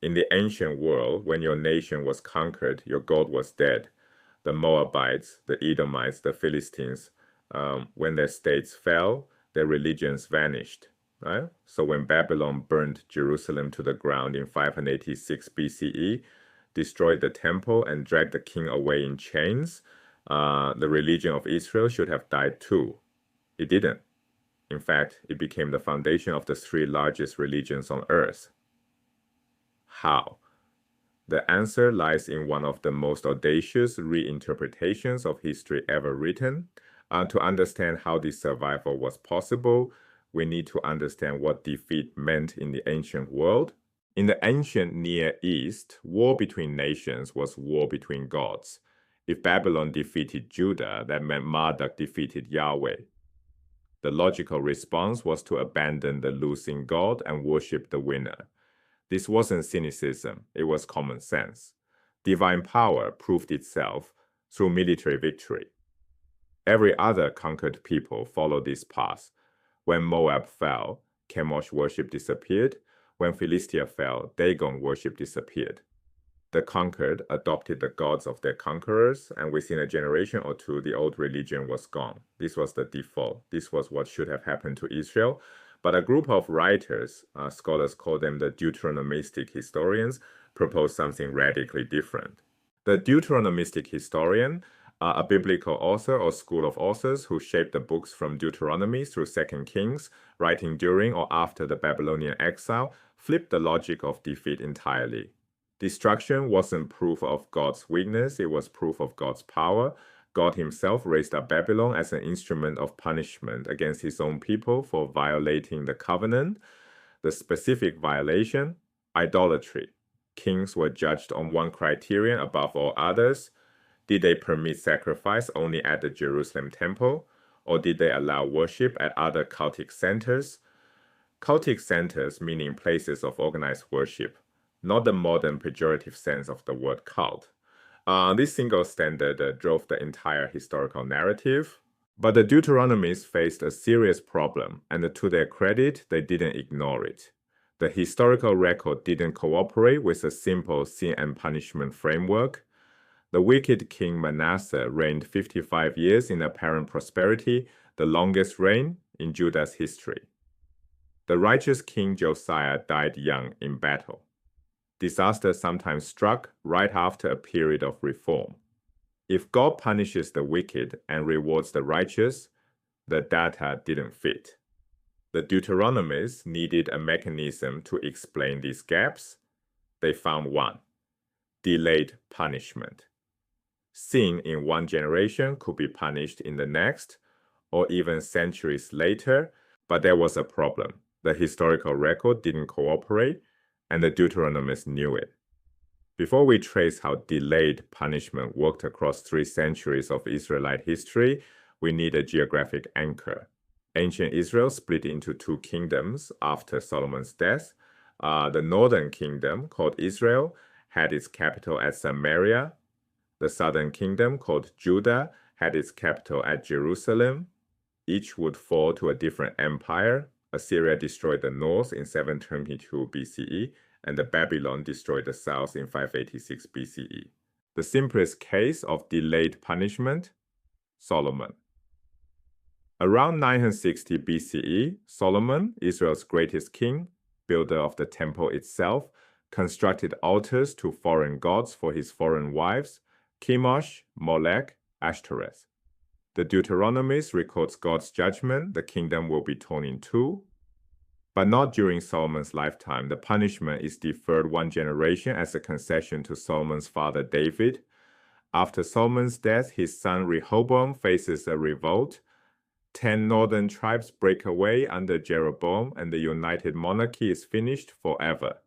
In the ancient world, when your nation was conquered, your God was dead. The Moabites, the Edomites, the Philistines, when their states fell, their religions vanished. Right? So when Babylon burned Jerusalem to the ground in 586 BCE, destroyed the temple, and dragged the king away in chains, the religion of Israel should have died too. It didn't. In fact, it became the foundation of the three largest religions on earth. How? The answer lies in one of the most audacious reinterpretations of history ever written. To understand how this survival was possible, we need to understand what defeat meant in the ancient world. In the ancient Near East, war between nations was war between gods. If Babylon defeated Judah, that meant Marduk defeated Yahweh. The logical response was to abandon the losing god and worship the winner. This wasn't cynicism, it was common sense. Divine power proved itself through military victory. Every other conquered people followed this path. When Moab fell, Chemosh worship disappeared. When Philistia fell, Dagon worship disappeared. The conquered adopted the gods of their conquerors, and within a generation or two, the old religion was gone. This was the default. This was what should have happened to Israel. But a group of writers, scholars call them the Deuteronomistic historians, propose something radically different. The Deuteronomistic historian, a biblical author or school of authors who shaped the books from Deuteronomy through 2 Kings, writing during or after the Babylonian exile, flipped the logic of defeat entirely. Destruction wasn't proof of God's weakness, it was proof of God's power. God himself raised up Babylon as an instrument of punishment against his own people for violating the covenant. The specific violation, idolatry. Kings were judged on one criterion above all others. Did they permit sacrifice only at the Jerusalem temple, or did they allow worship at other cultic centers? Cultic centers meaning places of organized worship, not the modern pejorative sense of the word cult. This single standard drove the entire historical narrative. But the Deuteronomists faced a serious problem, and to their credit, they didn't ignore it. The historical record didn't cooperate with a simple sin and punishment framework. The wicked king Manasseh reigned 55 years in apparent prosperity, the longest reign in Judah's history. The righteous king Josiah died young in battle. Disaster sometimes struck right after a period of reform. If God punishes the wicked and rewards the righteous, the data didn't fit. The Deuteronomists needed a mechanism to explain these gaps. They found one: delayed punishment. Sin in one generation could be punished in the next, or even centuries later, but there was a problem. The historical record didn't cooperate, and the Deuteronomists knew it. Before we trace how delayed punishment worked across 3 centuries of Israelite history, we need a geographic anchor. Ancient Israel split into 2 kingdoms after Solomon's death. The northern kingdom, called Israel, had its capital at Samaria. The southern kingdom, called Judah, had its capital at Jerusalem. Each would fall to a different empire. Assyria destroyed the north in 722 BCE, and the Babylon destroyed the south in 586 BCE. The simplest case of delayed punishment, Solomon. Around 960 BCE, Solomon, Israel's greatest king, builder of the temple itself, constructed altars to foreign gods for his foreign wives, Chemosh, Molech, Ashtoreth. The Deuteronomist records God's judgment: the kingdom will be torn in 2. But not during Solomon's lifetime. The punishment is deferred 1 generation as a concession to Solomon's father David. After Solomon's death, his son Rehoboam faces a revolt. 10 northern tribes break away under Jeroboam, and the united monarchy is finished forever.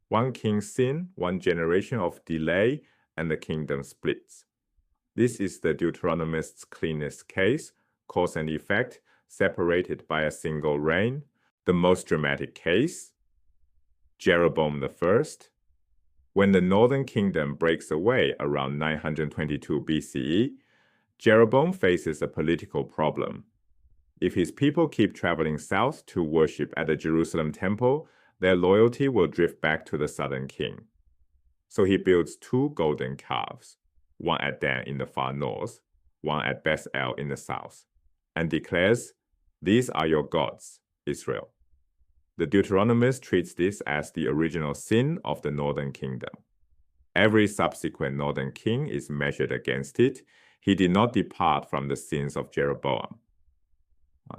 1 king's sin, 1 generation of delay, and the kingdom splits. This is the Deuteronomist's cleanest case, cause and effect, separated by a single reign. The most dramatic case, Jeroboam I. When the northern kingdom breaks away around 922 BCE, Jeroboam faces a political problem. If his people keep traveling south to worship at the Jerusalem temple, their loyalty will drift back to the southern king. So he builds 2 golden calves, one at Dan in the far north, one at Bethel in the south, and declares, "These are your gods, Israel." The Deuteronomist treats this as the original sin of the northern kingdom. Every subsequent northern king is measured against it. He did not depart from the sins of Jeroboam.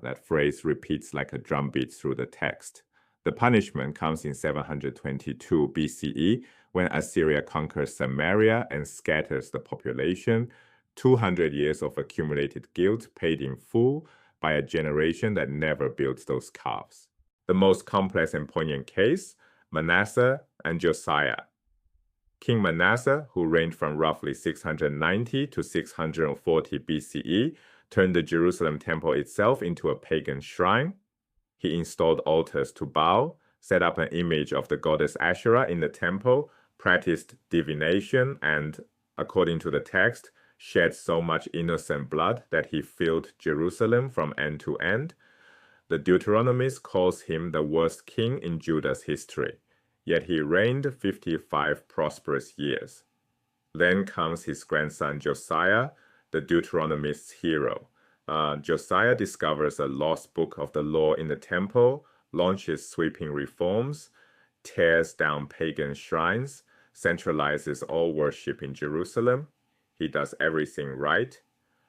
That phrase repeats like a drumbeat through the text. The punishment comes in 722 BCE when Assyria conquers Samaria and scatters the population. 200 years of accumulated guilt paid in full by a generation that never built those calves. The most complex and poignant case, Manasseh and Josiah. King Manasseh, who reigned from roughly 690 to 640 BCE, turned the Jerusalem temple itself into a pagan shrine. He installed altars to Baal, set up an image of the goddess Asherah in the temple, practiced divination, and, according to the text, shed so much innocent blood that he filled Jerusalem from end to end. The Deuteronomist calls him the worst king in Judah's history, yet he reigned 55 prosperous years. Then comes his grandson Josiah, the Deuteronomist's hero. Josiah discovers a lost book of the law in the temple, launches sweeping reforms, tears down pagan shrines, centralizes all worship in Jerusalem. He does everything right.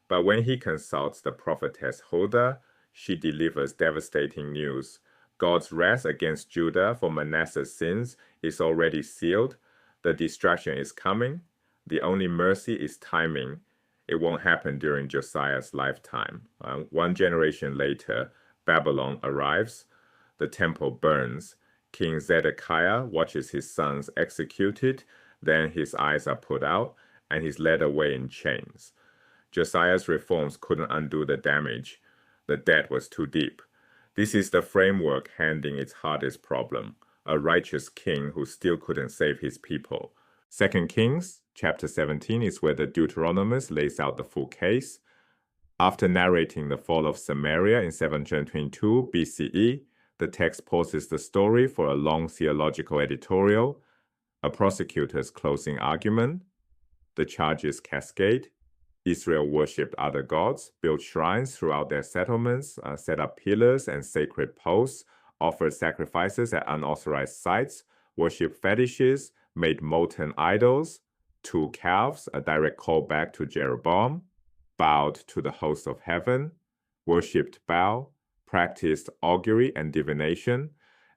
But when he consults the prophetess Huldah, she delivers devastating news. God's wrath against Judah for Manasseh's sins is already sealed. The destruction is coming. The only mercy is timing. It won't happen during Josiah's lifetime. 1 generation later, Babylon arrives. The temple burns. King Zedekiah watches his sons executed. Then his eyes are put out, and he's led away in chains. Josiah's reforms couldn't undo the damage. The debt was too deep. This is the framework handling its hardest problem, a righteous king who still couldn't save his people. 2 Kings chapter 17 is where the Deuteronomist lays out the full case. After narrating the fall of Samaria in 722 BCE, the text pauses the story for a long theological editorial, a prosecutor's closing argument. The charges cascade. Israel worshipped other gods, built shrines throughout their settlements, set up pillars and sacred posts, offered sacrifices at unauthorized sites, worshipped fetishes, made molten idols, 2 calves, a direct callback to Jeroboam, bowed to the host of heaven, worshipped Baal, practiced augury and divination,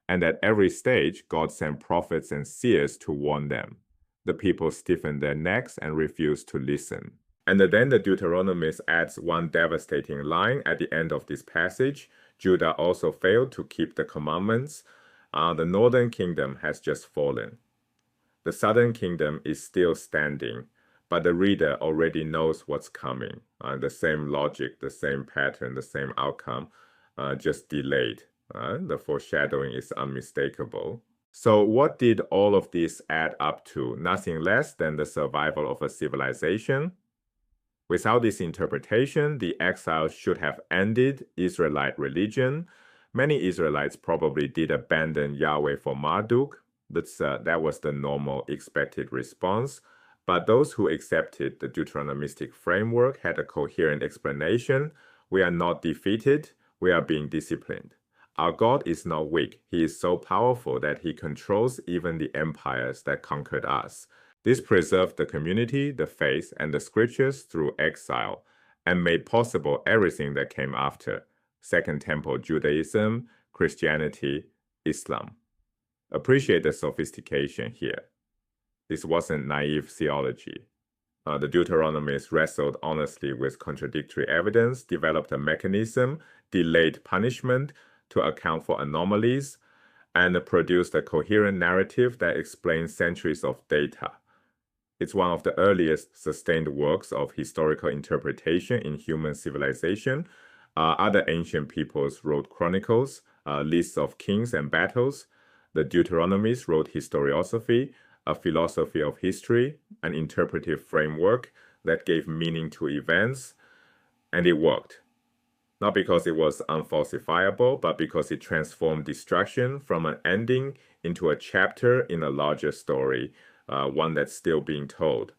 and at every stage God sent prophets and seers to warn them. The people stiffened their necks and refused to listen. And then the Deuteronomist adds one devastating line at the end of this passage. Judah also failed to keep the commandments. The northern kingdom has just fallen. The southern kingdom is still standing, but the reader already knows what's coming. The same logic, the same pattern, the same outcome, just delayed. The foreshadowing is unmistakable. So what did all of this add up to? Nothing less than the survival of a civilization. Without this interpretation, the exile should have ended Israelite religion. Many Israelites probably did abandon Yahweh for Marduk. That was the normal expected response. But those who accepted the Deuteronomistic framework had a coherent explanation. We are not defeated, we are being disciplined. Our God is not weak. He is so powerful that he controls even the empires that conquered us. This preserved the community, the faith, and the scriptures through exile, and made possible everything that came after: Second Temple Judaism, Christianity, Islam. Appreciate the sophistication here. This wasn't naive theology. The Deuteronomists wrestled honestly with contradictory evidence, developed a mechanism, delayed punishment to account for anomalies, and produced a coherent narrative that explains centuries of data. It's one of the earliest sustained works of historical interpretation in human civilization. Other ancient peoples wrote chronicles, lists of kings and battles. The Deuteronomists wrote historiosophy, a philosophy of history, an interpretive framework that gave meaning to events, and it worked. not because it was unfalsifiable, but because it transformed destruction from an ending into a chapter in a larger story, one that's still being told.